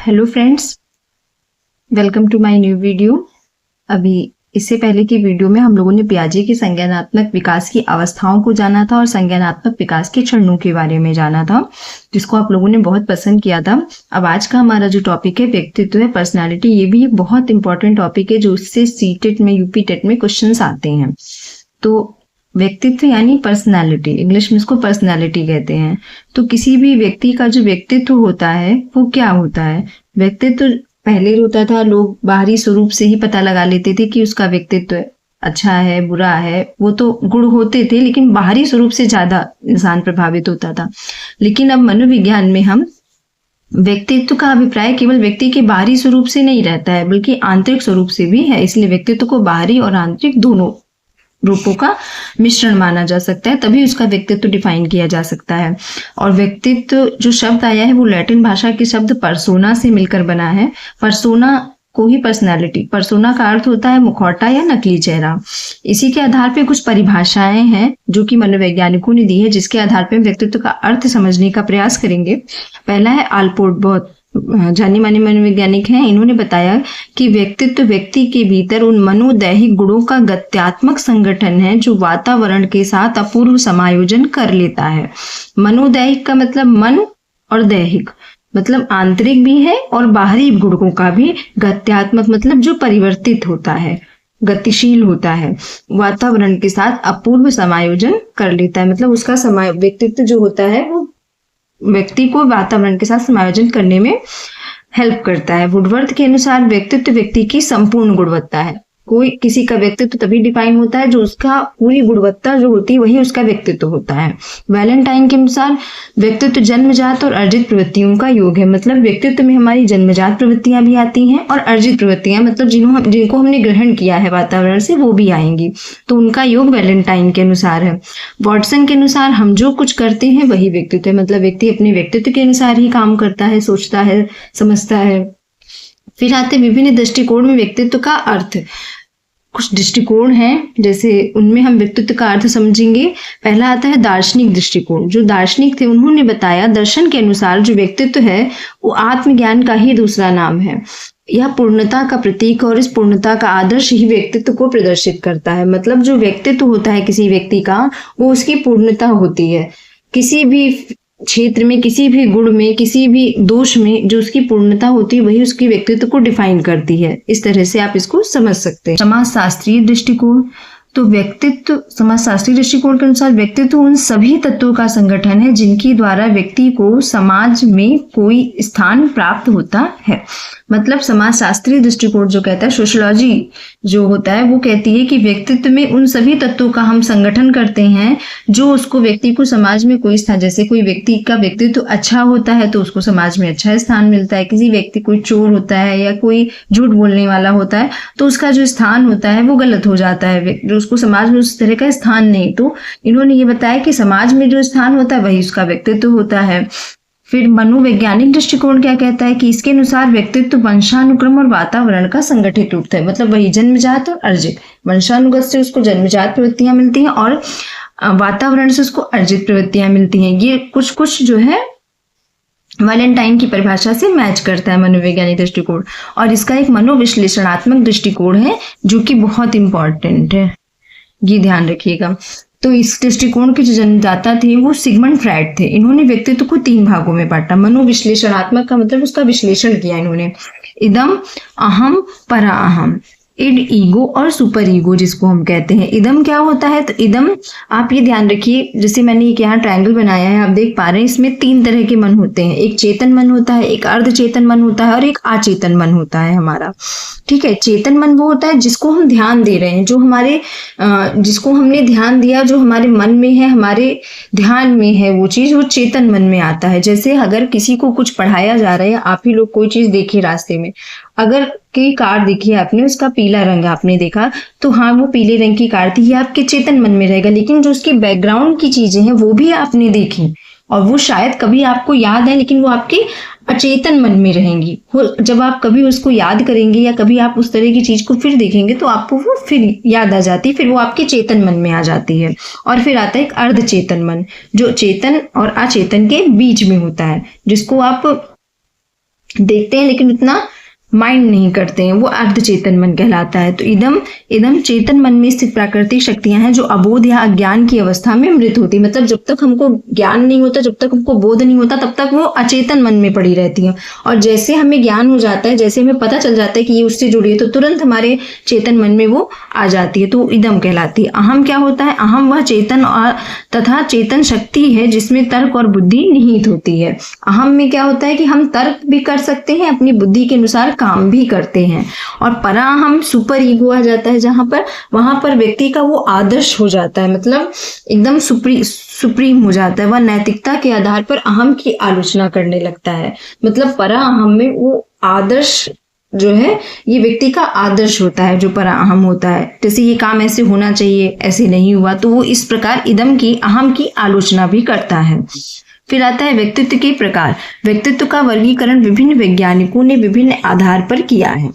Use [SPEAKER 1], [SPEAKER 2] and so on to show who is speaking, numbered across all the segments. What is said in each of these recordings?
[SPEAKER 1] Hello friends, welcome to my new video. अभी इससे पहले की वीडियो में हम लोगों ने पियाजे के संज्ञानात्मक विकास की अवस्थाओं को जाना था और संज्ञानात्मक विकास के चरणों के बारे में जाना था, जिसको आप लोगों ने बहुत पसंद किया था। अब आज का हमारा जो टॉपिक है व्यक्तित्व है, पर्सनालिटी। ये भी एक बहुत इंपॉर्टेंट टॉपिक है जो उससे सीटेट में, यूपी टेट में क्वेश्चंस आते हैं। तो व्यक्तित्व यानी पर्सनालिटी, इंग्लिश में इसको पर्सनालिटी कहते हैं। तो किसी भी व्यक्ति का जो व्यक्तित्व होता है वो क्या होता है? व्यक्तित्व पहले होता था, लोग बाहरी स्वरूप से ही पता लगा लेते थे कि उसका व्यक्तित्व अच्छा है, बुरा है। वो तो गुण होते थे, लेकिन बाहरी स्वरूप से ज्यादा इंसान प्रभावित होता था। लेकिन अब मनोविज्ञान में हम व्यक्तित्व का अभिप्राय केवल व्यक्ति के बाहरी स्वरूप से नहीं रहता है, बल्कि आंतरिक स्वरूप से भी है। इसलिए व्यक्तित्व को बाहरी और आंतरिक दोनों रूपों का मिश्रण माना जा सकता है, तभी उसका व्यक्तित्व डिफाइन किया जा सकता है। और व्यक्तित्व जो शब्द आया है वो लैटिन भाषा के शब्द पर्सोना से मिलकर बना है। पर्सोना को ही पर्सनालिटी, पर्सोना का अर्थ होता है मुखौटा या नकली चेहरा। इसी के आधार पे कुछ परिभाषाएं हैं जो कि मनोवैज्ञानिकों ने दी है, जिसके आधार पे व्यक्तित्व का अर्थ समझने का प्रयास करेंगे। पहला है आलपोर्ट, बहुत जानी मानी मनोवैज्ञानिक हैं। इन्होंने बताया कि व्यक्तित्व व्यक्ति के भीतर उन मनोदैहिक गुणों का गत्यात्मक संगठन है जो वातावरण के साथ अपूर्व समायोजन कर लेता है। मनोदैहिक का मतलब मन, और दैहिक मतलब आंतरिक भी है और बाहरी गुणों का भी। गत्यात्मक मतलब जो परिवर्तित होता है, गतिशील होता है, वातावरण के साथ अपूर्व समायोजन कर लेता है। मतलब उसका व्यक्तित्व जो होता है वो व्यक्ति को वातावरण के साथ समायोजन करने में हेल्प करता है। वुडवर्थ के अनुसार व्यक्तित्व व्यक्ति की संपूर्ण गुणवत्ता है। कोई किसी का व्यक्तित्व तभी डिफाइन होता है जो उसका पूरी गुणवत्ता जो होती है वही उसका व्यक्तित्व होता है। वैलेंटाइन के अनुसार व्यक्तित्व जन्मजात और अर्जित प्रवृत्तियों का योग है। मतलब व्यक्तित्व में हमारी जन्मजात प्रवृत्तियां भी आती हैं और अर्जित प्रवृत्तियां, मतलब जिनको हमने ग्रहण किया है वातावरण से, वो भी आएंगी। तो उनका योग वैलेंटाइन के अनुसार है। वॉटसन के अनुसार हम जो कुछ करते हैं वही व्यक्तित्व है। मतलब व्यक्ति अपने व्यक्तित्व के अनुसार ही काम करता है, सोचता है, समझता है। फिर आते विभिन्न दृष्टिकोण में व्यक्तित्व का अर्थ। कुछ दृष्टिकोण हैं, जैसे उनमें हम व्यक्तित्व का अर्थ समझेंगे। पहला आता है दार्शनिक दृष्टिकोण। जो दार्शनिक थे उन्होंने बताया, दर्शन के अनुसार जो व्यक्तित्व है वो आत्मज्ञान का ही दूसरा नाम है। यह पूर्णता का प्रतीक और इस पूर्णता का आदर्श ही व्यक्तित्व को प्रदर्शित करता है। मतलब जो व्यक्तित्व होता है किसी व्यक्ति का, वो उसकी पूर्णता होती है। किसी भी क्षेत्र में, किसी भी गुण में, किसी भी दोष में जो उसकी पूर्णता होती है वही उसकी व्यक्तित्व को डिफाइन करती है। इस तरह से आप इसको समझ सकते हैं। समाजशास्त्रीय दृष्टिकोण। तो व्यक्तित्व, समाजशास्त्रीय दृष्टिकोण के अनुसार व्यक्तित्व उन सभी तत्वों का संगठन है जिनके द्वारा व्यक्ति को समाज में कोई स्थान प्राप्त होता है। मतलब समाजशास्त्रीय दृष्टिकोण जो कहता है, सोशियोलॉजी जो होता है वो कहती है कि व्यक्तित्व में उन सभी तत्वों का हम संगठन करते हैं जो उसको, व्यक्ति को समाज में कोई स्थान, जैसे कोई व्यक्ति का व्यक्तित्व अच्छा होता है तो उसको समाज में अच्छा स्थान मिलता है। किसी व्यक्ति, कोई चोर होता है या कोई झूठ बोलने वाला होता है तो उसका जो स्थान होता है वो गलत हो जाता है, जो उसको समाज में उस तरह का स्थान नहीं। तो इन्होंने ये बताया कि समाज में जो स्थान होता है वही उसका व्यक्तित्व होता है। फिर मनोवैज्ञानिक दृष्टिकोण क्या कहता है कि इसके अनुसार व्यक्तित्व वंशानुक्रम और वातावरण का संगठित रूप है। मतलब वही जन्मजात और अर्जित। वंशानुगत से उसको जन्मजात प्रवृत्तियां मिलती हैं और वातावरण से उसको अर्जित प्रवृत्तियां मिलती हैं। ये कुछ जो है वैलेंटाइन की परिभाषा से मैच करता है मनोवैज्ञानिक दृष्टिकोण। और इसका एक मनोविश्लेषणात्मक दृष्टिकोण है जो कि बहुत इंपॉर्टेंट है, ये ध्यान रखिएगा। तो इस दृष्टिकोण के जो जन्मदाता थे वो सिगमंड फ्रायड थे। इन्होंने व्यक्तित्व को 3 भागों में बांटा। मनोविश्लेषणात्मक का मतलब उसका विश्लेषण किया इन्होंने। इदम, अहम, परा अहम, इड, ईगो और सुपर ईगो जिसको हम कहते हैं। इदम क्या होता है? तो इदम आप ये ध्यान रखिए, जैसे मैंने एक यहाँ ट्रायंगल बनाया है, आप देख पा रहे हैं, इसमें 3 तरह के मन होते हैं। एक चेतन मन होता है, एक अर्धचेतन मन होता है और एक अचेतन मन होता है हमारा। ठीक है, चेतन मन वो होता है जिसको हम ध्यान दे रहे हैं, जो हमारे जिसको हमने ध्यान दिया, जो हमारे मन में है, हमारे ध्यान में है, वो चीज वो चेतन मन में आता है। जैसे अगर किसी को कुछ पढ़ाया जा रहा है, आप ही लोग कोई चीज देखिए रास्ते में, अगर की कार देखी आपने, उसका पीला रंग आपने देखा, तो हाँ वो पीले रंग की कार थी, ये आपके चेतन मन में रहेगा। लेकिन जो उसकी बैकग्राउंड की चीजें हैं वो भी आपने देखी और वो शायद कभी आपको याद है, लेकिन वो आपके अचेतन मन में रहेंगी। जब आप कभी उसको याद करेंगे या कभी आप उस तरह की चीज को फिर देखेंगे तो आपको वो फिर याद आ जाती है, फिर वो आपके चेतन मन में आ जाती है। और फिर आता है एक अर्धचेतन मन, जो चेतन और अचेतन के बीच में होता है, जिसको आप देखते हैं लेकिन उतना माइंड नहीं करते हैं, वो अर्धचेतन मन कहलाता है। तो इदम चेतन मन में स्थित प्राकृतिक शक्तियां हैं जो अबोध या अज्ञान की अवस्था में मृत होती, मतलब जब तक हमको ज्ञान नहीं होता, जब तक हमको बोध नहीं होता, तब तक वो अचेतन मन में पड़ी रहती हैं। और जैसे हमें ज्ञान हो जाता है, जैसे हमें पता चल जाता है कि ये उससे जुड़ी है, तो तुरंत हमारे चेतन मन में वो आ जाती है, तो इदम कहलाती है। अहम क्या होता है? अहम वह चेतन और तथा चेतन शक्ति है जिसमें तर्क और बुद्धि निहित होती है। अहम में क्या होता है कि हम तर्क भी कर सकते हैं, अपनी बुद्धि के अनुसार काम भी करते हैं। और पराअहम सुपर ईगो आ जाता है जहां पर, वहां पर व्यक्ति का वो आदर्श हो जाता है, मतलब एकदम सुप्रीम हो जाता है। वह नैतिकता के आधार पर अहम की आलोचना करने लगता है, मतलब पराअहम में वो आदर्श जो है, ये व्यक्ति का आदर्श होता है जो पराअहम होता है। जैसे ये काम ऐसे होना चाहिए, ऐसे नहीं हुआ, तो वो इस प्रकार इदम की, अहम की आलोचना भी करता है। फिर आता है व्यक्तित्व के प्रकार। व्यक्तित्व का वर्गीकरण विभिन्न वैज्ञानिकों ने विभिन्न आधार पर किया है।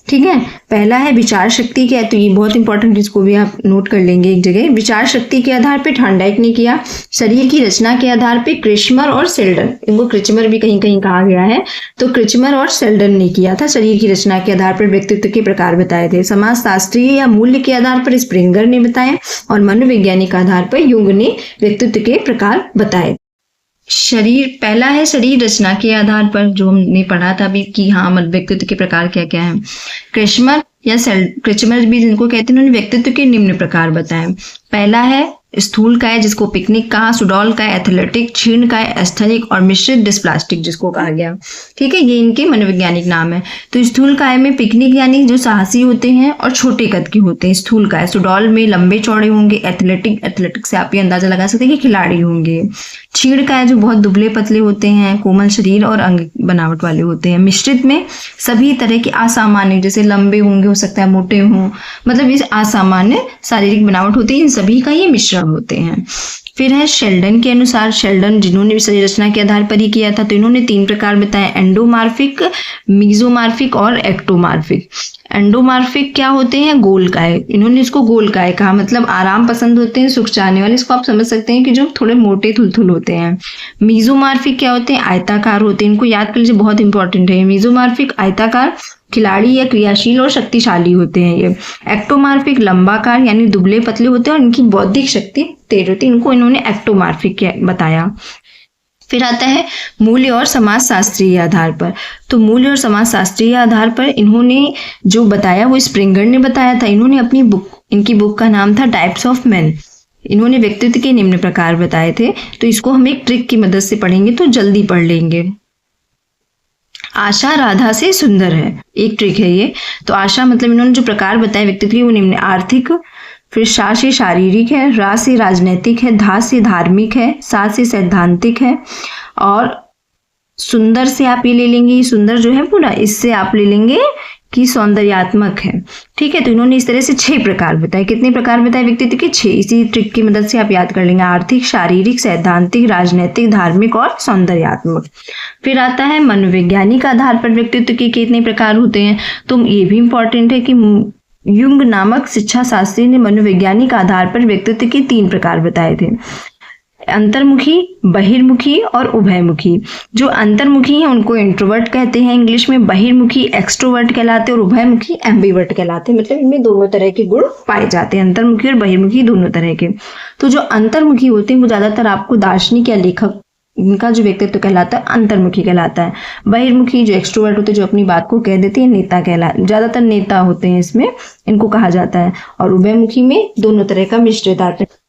[SPEAKER 1] ठीक है, पहला है विचार शक्ति क्या है, तो ये बहुत इंपॉर्टेंट, इसको भी आप नोट कर लेंगे एक जगह। विचार शक्ति के आधार पे थॉर्नडाइक ने किया। शरीर की रचना के आधार पे क्रिचमर और सेल्डन, इनको क्रिचमर भी कहीं कहीं कहा गया है, तो क्रिचमर और सेल्डन ने किया था। शरीर की रचना के आधार पर व्यक्तित्व के प्रकार बताए थे। समाज शास्त्रीय या मूल्य के आधार पर स्प्रिंगर ने बताए, और मनोवैज्ञानिक आधार पर युंग ने व्यक्तित्व के प्रकार बताए। शरीर, पहला है शरीर रचना के आधार पर, जो हमने पढ़ा था अभी कि हाँ व्यक्तित्व के प्रकार क्या क्या है। क्रिचमर या क्रिचमर भी जिनको कहते हैं, उन्होंने व्यक्तित्व के निम्न प्रकार बताए। पहला है स्थूल काय जिसको पिकनिक कहा, सुडौल काय एथलेटिक, क्षीण काय एस्थेनिक, और मिश्रित डिस्प्लास्टिक जिसको कहा गया। ठीक है, ये इनके मनोवैज्ञानिक नाम है। तो स्थूल काय में पिकनिक यानी जो साहसी होते हैं और छोटे कद के होते हैं, स्थूल काय। सुडौल में लंबे चौड़े होंगे। एथलेटिक से आप ये अंदाजा लगा सकते हैं कि खिलाड़ी होंगे। क्षीण काय जो बहुत दुबले पतले होते हैं, कोमल शरीर और अंग बनावट वाले होते हैं। मिश्रित में सभी तरह के असामान्य, जैसे लंबे होंगे, हो सकता है मोटे हों, मतलब ये असामान्य शारीरिक बनावट होती है, इन सभी का ये मिश्रण होते हैं। फिर है शेल्डन के अनुसार, शेल्डन जिन्होंने भी शरीर रचना के आधार पर ही किया था, तो इन्होंने 3 प्रकार बताए, एंडोमार्फिक, मीजोमार्फिक और एक्टोमार्फिक। एंडोमार्फिक क्या होते हैं? गोलकाय, इन्होंने इसको गोलकाय कहा, मतलब आराम पसंद होते हैं, सुख चाहने वाले। इसको आप समझ सकते हैं कि जो थोड़े मोटे थुलथुल होते हैं। मीजोमार्फिक क्या होते हैं? आयताकार होते हैं, इनको याद कर लीजिए, बहुत इंपॉर्टेंट है। मीजोमार्फिक आयताकार, खिलाड़ी या क्रियाशील और शक्तिशाली होते हैं ये। एक्टोमार्फिक लंबाकार यानी दुबले पतले होते हैं और इनकी बौद्धिक शक्ति तेज होती है, इनको इन्होंने एक्टोमार्फिक बताया। फिर आता है मूल्य और समाजशास्त्रीय आधार पर। तो मूल्य और समाजशास्त्रीय आधार पर इन्होंने जो बताया वो स्प्रिंगर ने बताया था। इन्होंने अपनी बुक, इनकी बुक का नाम था टाइप्स ऑफ मैन, इन्होंने व्यक्तित्व के निम्न प्रकार बताए थे। तो इसको हम एक ट्रिक की मदद से पढ़ेंगे तो जल्दी पढ़ लेंगे। आशा राधा से सुंदर है, एक ट्रिक है ये। तो आशा मतलब इन्होंने जो प्रकार बताए व्यक्तित्व के वो निम्न, आर्थिक, फिर शा से शारीरिक है, रा से राजनीतिक है, धा से धार्मिक है, सा से सैद्धांतिक है, और सुंदर से आप ये ले लेंगे, सुंदर जो है पूरा, इससे आप ले लेंगे कि सौंदर्यात्मक है। ठीक है, तो इन्होंने इस तरह से 6 प्रकार बताए। कितने प्रकार बताए व्यक्तित्व के? 6। इसी ट्रिक की मदद से आप याद कर लेंगे, आर्थिक, शारीरिक, सैद्धांतिक, राजनीतिक, धार्मिक और सौंदर्यात्मक। फिर आता है मनोवैज्ञानिक आधार पर व्यक्तित्व के कितने प्रकार होते हैं। तो ये भी इंपॉर्टेंट है कि युंग नामक शिक्षा शास्त्री ने मनोवैज्ञानिक आधार पर व्यक्तित्व के 3 प्रकार बताए थे, अंतर्मुखी, बहिर्मुखी और उभयमुखी। जो अंतर्मुखी हैं उनको इंट्रोवर्ट कहते हैं इंग्लिश में, बहिर्मुखी एक्सट्रोवर्ट कहलाते हैं और उभयमुखी एम्बिवर्ट कहलाते हैं, मतलब इनमें दोनों तरह के गुण पाए जाते हैं, अंतर्मुखी और बहिर्मुखी दोनों तरह के। तो जो अंतर्मुखी होते हैं वो ज्यादातर आपको दार्शनिक या लेखक, इनका जो व्यक्तित्व कहलाता है अंतर्मुखी कहलाता है। बहिर्मुखी जो एक्सट्रोवर्ट होते हैं, जो अपनी बात को कह देते हैं, नेता कहलाते, ज्यादातर नेता होते हैं इसमें, इनको कहा जाता है। और उभयमुखी में दोनों तरह का मिश्रित आता है।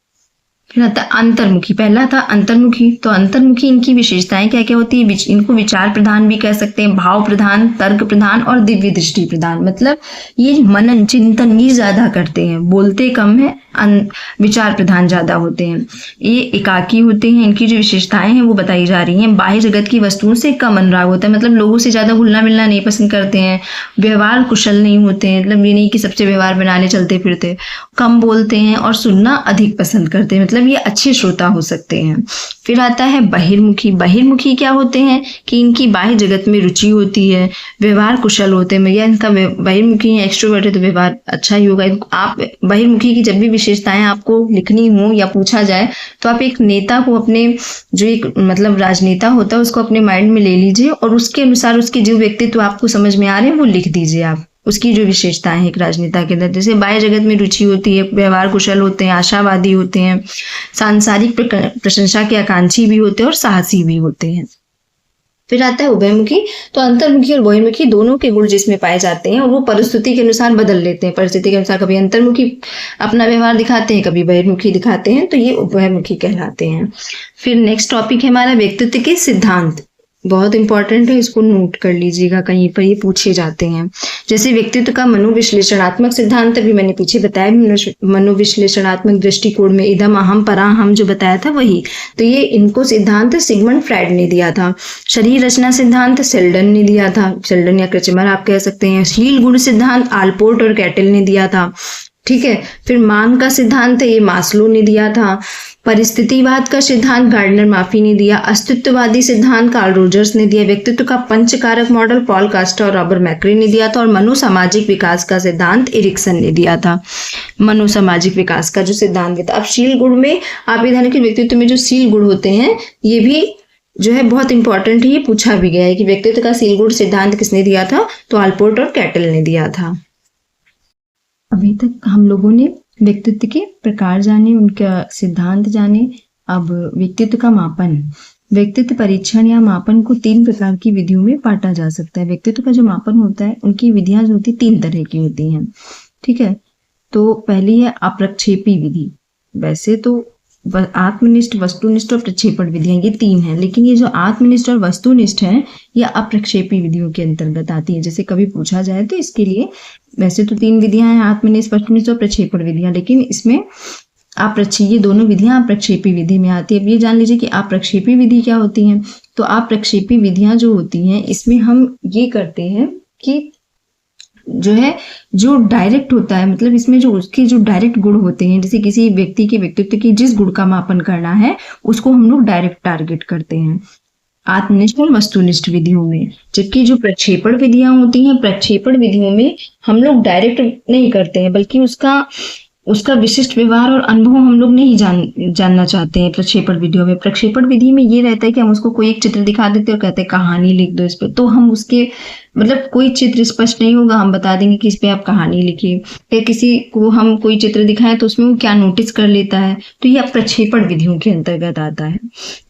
[SPEAKER 1] फिर आता अंतर्मुखी, पहला था अंतर्मुखी। तो अंतर्मुखी इनकी विशेषताएं क्या क्या होती है? इनको विचार प्रधान भी कह सकते हैं, भाव प्रधान, तर्क प्रधान और दिव्य दृष्टि प्रधान। मतलब ये मनन चिंतन ये ज्यादा करते हैं, बोलते कम है, विचार प्रधान ज्यादा होते हैं। ये एकाकी होते हैं, इनकी जो विशेषताएं हैं वो बताई जा रही हैं। बाह्य जगत की वस्तुओं से कम अनुराग होता है, मतलब लोगों से ज्यादा घुलना मिलना नहीं पसंद करते हैं। व्यवहार कुशल नहीं होते हैं, मतलब ये नहीं कि सबसे व्यवहार बनाने चलते फिरते। कम बोलते हैं और सुनना अधिक पसंद करते हैं, मतलब मतलब ये अच्छे श्रोता हो सकते हैं। फिर आता है बहिर्मुखी। बहिर्मुखी क्या होते हैं कि इनकी बाह्य जगत में रुचि होती है, व्यवहार कुशल होते हैं, या इनका बहिर्मुखी है, एक्सट्रोवर्ट है तो व्यवहार अच्छा ही होगा। आप बहिर्मुखी की जब भी विशेषताएं आपको लिखनी हो या पूछा जाए तो आप एक नेता को, अपने जो एक मतलब राजनेता होता है उसको अपने माइंड में ले लीजिए और उसके अनुसार उसके जो व्यक्तित्व आपको समझ में आ रहे हैं वो लिख दीजिए आप, उसकी जो विशेषताएं हैं एक राजनेता के अंदर। जैसे बाह्य जगत में रुचि होती है, व्यवहार कुशल होते हैं, आशावादी होते हैं, सांसारिक प्रशंसा के आकांक्षी भी होते हैं और साहसी भी होते हैं। फिर आता है उभयमुखी। तो अंतर्मुखी और बहिर्मुखी दोनों के गुण जिसमें पाए जाते हैं और वो परिस्थिति के अनुसार बदल लेते हैं। परिस्थिति के अनुसार कभी अंतर्मुखी अपना व्यवहार दिखाते हैं, कभी बहिर्मुखी दिखाते हैं, तो ये उभयमुखी कहलाते हैं। फिर नेक्स्ट टॉपिक है हमारा व्यक्तित्व के सिद्धांत। बहुत इंपॉर्टेंट है, इसको नोट कर लीजिएगा, कहीं पर ये पूछे जाते हैं। जैसे व्यक्तित्व का मनोविश्लेषणात्मक सिद्धांत अभी मैंने पीछे बताया, मनोविश्लेषणात्मक दृष्टिकोण में इदम अहम पराहम जो बताया था वही। तो ये इनको सिद्धांत सिगमंड फ्राइड ने दिया था। शरीर रचना सिद्धांत सेल्डन ने दिया था, सेल्डन या क्रचमर आप कह सकते हैं। शील गुण सिद्धांत आलपोर्ट और कैटल ने दिया था। ठीक है। फिर मान का सिद्धांत है ये मास्लो ने दिया था। परिस्थितिवाद का सिद्धांत गार्डनर माफी ने दिया। अस्तित्ववादी सिद्धांत कार्ल रोजर्स ने दिया। व्यक्तित्व का पंचकारक मॉडल पॉल कास्टा और रॉबर्ट मैक्री ने दिया था। और मनोसामाजिक विकास का सिद्धांत एरिक्सन ने दिया था। मनोसामाजिक विकास का जो सिद्धांत था। अब शील गुण में आप इधर के व्यक्तित्व में जो शील गुण होते हैं ये भी जो है बहुत इंपॉर्टेंट है, ये पूछा भी गया है कि व्यक्तित्व का शील गुण सिद्धांत किसने दिया था, तो आलपोर्ट और कैटल ने दिया था। अभी तक हम लोगों ने व्यक्तित्व के प्रकार जाने, उनका सिद्धांत जाने। अब व्यक्तित्व का मापन। व्यक्तित्व परीक्षण या मापन को 3 प्रकार की विधियों में बांटा जा सकता है। व्यक्तित्व का जो मापन होता है उनकी विधियां जो होती 3 तरह की होती हैं। ठीक है। तो पहली है अप्रक्षेपी विधि। वैसे तो आत्मनिष्ठ, वस्तुनिष्ठ और प्रक्षेपण विधियां ये 3 हैं, लेकिन ये जो आत्मनिष्ठ और वस्तुनिष्ठ है ये अप्रक्षेपी विधियों के अंतर्गत आती है। जैसे कभी पूछा जाए तो इसके लिए वैसे तो 3 विधियां हैं, आत्मनिष्ठ, वस्तुनिष्ठ और प्रक्षेपण विधियां, लेकिन इसमें ये दोनों विधियां अप्रक्षेपी विधि में आती है। अब ये जान लीजिए कि अप्रक्षेपी विधि क्या होती है। तो अप्रक्षेपी विधियां जो होती हैं इसमें हम ये करते हैं कि जो है जो डायरेक्ट होता है, मतलब इसमें जो उसके जो डायरेक्ट गुण होते हैं, जैसे किसी व्यक्ति के व्यक्तित्व की जिस गुण का मापन करना है उसको हम लोग डायरेक्ट टारगेट करते हैं आत्मनिष्ठ और वस्तुनिष्ठ विधियों में। जबकि जो प्रक्षेपण विधियां होती हैं, प्रक्षेपण विधियों में हम लोग डायरेक्ट नहीं करते हैं, बल्कि उसका विशिष्ट व्यवहार और अनुभव हम लोग नहीं जानना चाहते हैं। प्रक्षेपण विधियों में, प्रक्षेपण विधि में ये रहता है कि हम उसको कोई एक चित्र दिखा देते हैं और कहते हैं कहानी लिख दो इस पे, तो हम उसके मतलब कोई चित्र स्पष्ट नहीं होगा, हम बता देंगे कि इस पे आप कहानी लिखिए। या किसी को हम कोई चित्र दिखाएं तो उसमें वो क्या नोटिस कर लेता है, तो ये प्रक्षेपण विधियों के अंतर्गत आता है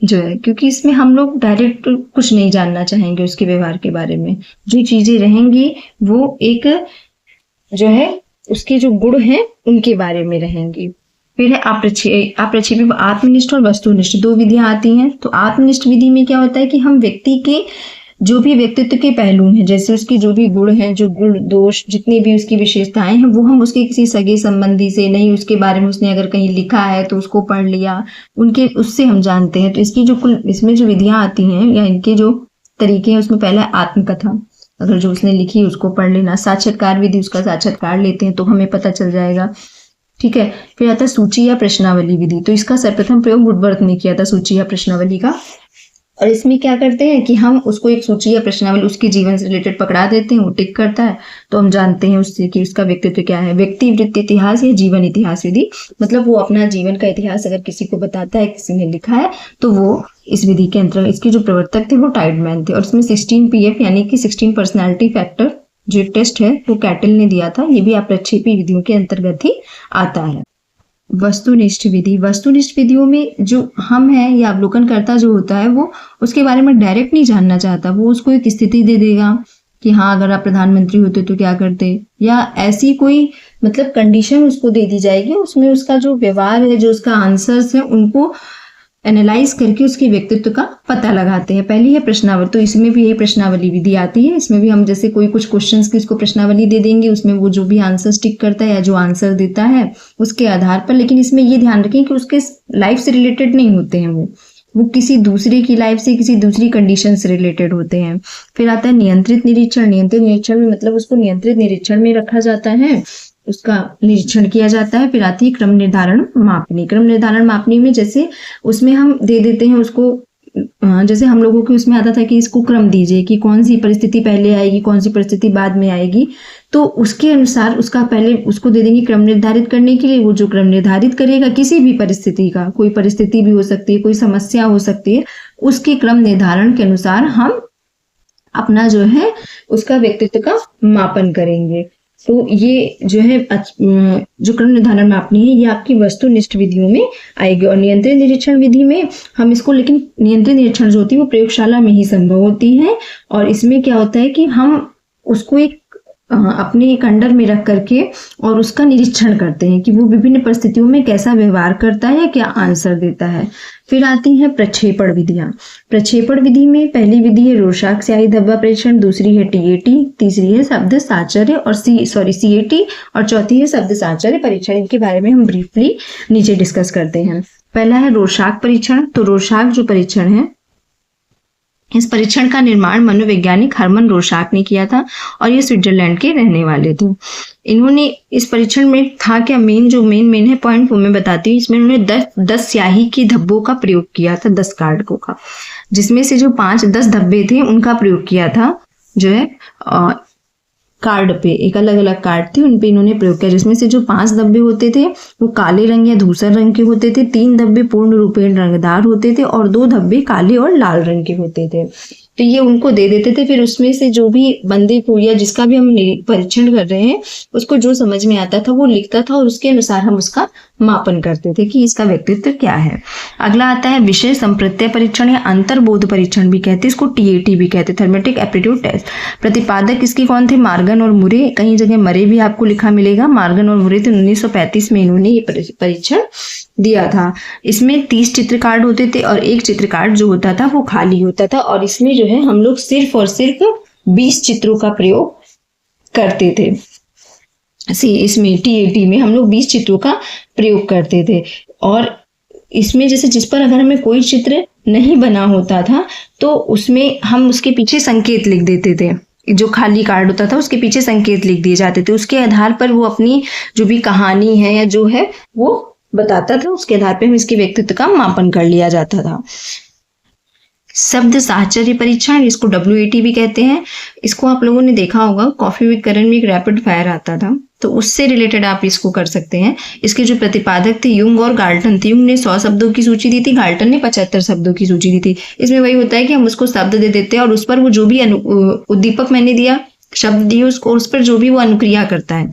[SPEAKER 1] जो है, क्योंकि इसमें हम लोग डायरेक्ट कुछ नहीं जानना चाहेंगे उसके व्यवहार के बारे में। जो चीजें रहेंगी वो एक जो है उसके जो गुण हैं उनके बारे में रहेंगी। फिर है अप्रक्षेपी। आत्मनिष्ठ और वस्तुनिष्ठ 2 विधियां आती हैं। तो आत्मनिष्ठ विधि में क्या होता है कि हम व्यक्ति के जो भी व्यक्तित्व के पहलू हैं, जैसे उसके जो भी गुण हैं, जो गुण दोष जितनी भी उसकी विशेषताएं हैं, वो हम उसके किसी सगे संबंधी से नहीं, उसके बारे में उसने अगर कहीं लिखा है तो उसको पढ़ लिया, उनके उससे हम जानते हैं। तो इसकी जो कुल इसमें जो विधियां आती हैं या इनके जो तरीके हैं, उसमें पहला आत्मकथा, अगर जो उसने लिखी उसको पढ़ लेना। साक्षात्कार विधि, उसका साक्षात्कार लेते हैं तो हमें पता चल जाएगा। ठीक है। फिर आता है सूची या प्रश्नावली विधि। तो इसका सर्वप्रथम प्रयोग वुडवर्थ ने किया था, सूची या प्रश्नावली का। और इसमें क्या करते हैं कि हम उसको एक सूची या प्रश्नावली उसके जीवन से रिलेटेड पकड़ा देते हैं, वो टिक करता है तो हम जानते हैं उससे कि उसका व्यक्तित्व क्या है। व्यक्ति वृत्ति इतिहास या जीवन इतिहास विधि, मतलब वो अपना जीवन का इतिहास अगर किसी को बताता है, किसी ने लिखा है, तो वो इस विधि के अंतर्गत, इसके जो प्रवर्तक थे वो टाइडमैन थे। और इसमें 16 PF यानी कि 16 पर्सनैलिटी फैक्टर जो टेस्ट है वो कैटल ने दिया था। ये भी अप्रक्षेपी विधियों के अंतर्गत ही आता है। वस्तुनिष्ठ विधि। वस्तुनिष्ठ विधियों में जो हम हैं या अवलोकनकर्ता जो होता है वो उसके बारे में डायरेक्ट नहीं जानना चाहता, वो उसको एक स्थिति दे देगा कि हाँ अगर आप प्रधानमंत्री होते तो क्या करते, या ऐसी कोई मतलब कंडीशन उसको दे दी जाएगी, उसमें उसका जो व्यवहार है, जो उसका आंसर्स है, उनको एनालाइज करके उसके व्यक्तित्व का पता लगाते हैं। पहली है प्रश्नावली। तो इसमें भी यही प्रश्नावली विधि आती है। इसमें भी हम जैसे कोई कुछ क्वेश्चंस की इसको प्रश्नावली दे देंगे, उसमें वो जो भी आंसर टिक करता है या जो आंसर देता है उसके आधार पर, लेकिन इसमें ये ध्यान रखें कि उसके लाइफ से रिलेटेड नहीं होते हैं, वो किसी दूसरे की लाइफ से, किसी दूसरी कंडीशन से रिलेटेड होते हैं। फिर आता है नियंत्रित निरीक्षण। नियंत्रित निरीक्षण में मतलब उसको नियंत्रित निरीक्षण में रखा जाता है उसका निरीक्षण किया जाता है। फिर आती है क्रम निर्धारण मापनी। क्रम निर्धारण मापनी में जैसे उसमें हम दे देते हैं उसको, जैसे हम लोगों के उसमें आता था कि इसको क्रम दीजिए कि कौन सी परिस्थिति पहले आएगी, कौन सी परिस्थिति बाद में आएगी, तो उसके अनुसार उसका पहले उसको दे देंगे क्रम निर्धारित करने के लिए। वो जो क्रम निर्धारित करेगा किसी भी परिस्थिति का, कोई परिस्थिति भी हो सकती है, कोई समस्या हो सकती है, उसके क्रम निर्धारण के अनुसार हम अपना जो है उसका व्यक्तित्व का मापन करेंगे। तो ये जो है जो क्रम निर्धारण मापनी है ये आपकी वस्तुनिष्ठ विधियों में आएगी। और नियंत्रित निरीक्षण विधि में हम इसको, लेकिन नियंत्रित निरीक्षण जो होती है वो प्रयोगशाला में ही संभव होती है। और इसमें क्या होता है कि हम उसको एक अपने एक अंडर में रख करके और उसका निरीक्षण करते हैं कि वो विभिन्न परिस्थितियों में कैसा व्यवहार करता है या क्या आंसर देता है। फिर आती हैं प्रक्षेपण विधियां। प्रक्षेपण विधि में पहली विधि है रोरशाक स्याही धब्बा परीक्षण, दूसरी है टीएटी, तीसरी है शब्द साहचर्य और सीएटी, और चौथी है शब्द साहचर्य परीक्षण। इनके बारे में हम ब्रीफली नीचे डिस्कस करते हैं। पहला है रोरशाक परीक्षण। तो रोरशाक जो परीक्षण है, इस परीक्षण का निर्माण मनोवैज्ञानिक हरमन रोरशाक ने किया था और ये स्विट्जरलैंड के रहने वाले थे। इन्होंने इस परीक्षण में था क्या, मेन है पॉइंट वो मैं बताती हूँ। इसमें उन्होंने 10 स्याही के धब्बों का प्रयोग किया था, 10 कार्डकों का, जिसमें से जो 10 धब्बे थे उनका प्रयोग किया था जो है कार्ड पे, एक अलग अलग कार्ड थे उन पे इन्होंने प्रयोग किया, जिसमें से जो 5 धब्बे होते थे वो काले रंग या धूसर रंग के होते थे, 3 धब्बे पूर्ण रूपेण रंगदार होते थे और 2 धब्बे काले और लाल रंग के होते थे। तो ये उनको दे देते थे। फिर उसमें से जो भी बंदे को या जिसका भी हम परीक्षण कर रहे हैं उसको जो समझ में आता था वो लिखता था और उसके अनुसार हम उसका मापन करते थे कि इसका व्यक्तित्व क्या है। अगला आता है विषय संप्रत्यय परीक्षण या अंतर्बोध परीक्षण भी कहते हैं, इसको टीएटी भी कहते हैं, थर्मेटिक एप्टीट्यूड टेस्ट। प्रतिपादक इसके कौन थे, मार्गन और मुरे। कहीं जगह मरे भी आपको लिखा मिलेगा, मार्गन और मुरे थे। 1935 में इन्होंने ये परीक्षण दिया था। इसमें 30 चित्र कार्ड होते थे और एक चित्र कार्ड जो होता था वो खाली होता था, और इसमें जो है हम लोग सिर्फ और सिर्फ 20 चित्रों का प्रयोग करते थे। इसमें टीएटी में हम लोग 20 चित्रों का प्रयोग करते थे। और इसमें जैसे जिस पर अगर हमें कोई चित्र नहीं बना होता था तो उसमें हम उसके पीछे संकेत लिख देते थे, जो खाली कार्ड होता था उसके पीछे संकेत लिख दिए जाते थे। उसके आधार पर वो अपनी जो भी कहानी है या जो है वो बताता था, उसके आधार पर हम इसके व्यक्तित्व का मापन कर लिया जाता था। शब्द साहचर्य परीक्षण, इसको WAT भी कहते हैं। इसको आप लोगों ने देखा होगा, कॉफी विद करण में एक रैपिड फायर आता था, तो उससे रिलेटेड आप इसको कर सकते हैं। इसके जो प्रतिपादक थे युंग और गाल्टन थे। युंग ने 100 शब्दों की सूची दी थी, गाल्टन ने 75 शब्दों की सूची दी थी। इसमें वही होता है कि हम उसको शब्द दे देते हैं और उस पर वो जो भी उद्दीपक मैंने दिया, शब्द दिए उसको, उस पर जो भी वो अनुक्रिया करता है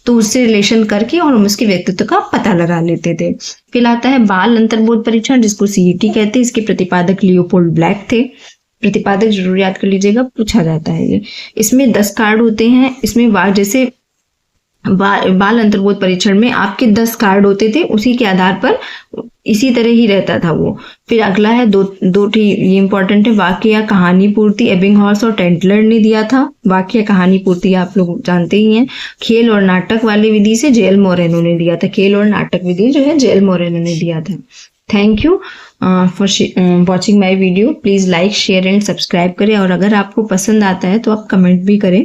[SPEAKER 1] तो उससे रिलेशन करके और हम उसके व्यक्तित्व का पता लगा लेते थे। फिर आता है बाल अंतर्बोध परीक्षण, जिसको CET कहते हैं। इसके प्रतिपादक लियोपोल्ड ब्लैक थे। प्रतिपादक जरूर याद कर लीजिएगा, पूछा जाता है ये। इसमें 10 कार्ड होते हैं। इसमें जैसे बाल अंतर्बोध परीक्षण में आपके 10 कार्ड होते थे, उसी के आधार पर इसी तरह ही रहता था वो। फिर अगला है दो ये इंपॉर्टेंट है, वाक्य या कहानी पूर्ति। एबिंगहॉर्स और टेंटलर ने दिया था वाक्य या कहानी पूर्ति, आप लोग जानते ही हैं। खेल और नाटक वाली विधि से जेल मोरेनो ने दिया था। खेल और नाटक विधि जो है जेल मोरेनो ने दिया था। Thank you for watching my video. Please like, share and subscribe करें, और अगर आपको पसंद आता है तो आप कमेंट भी करें।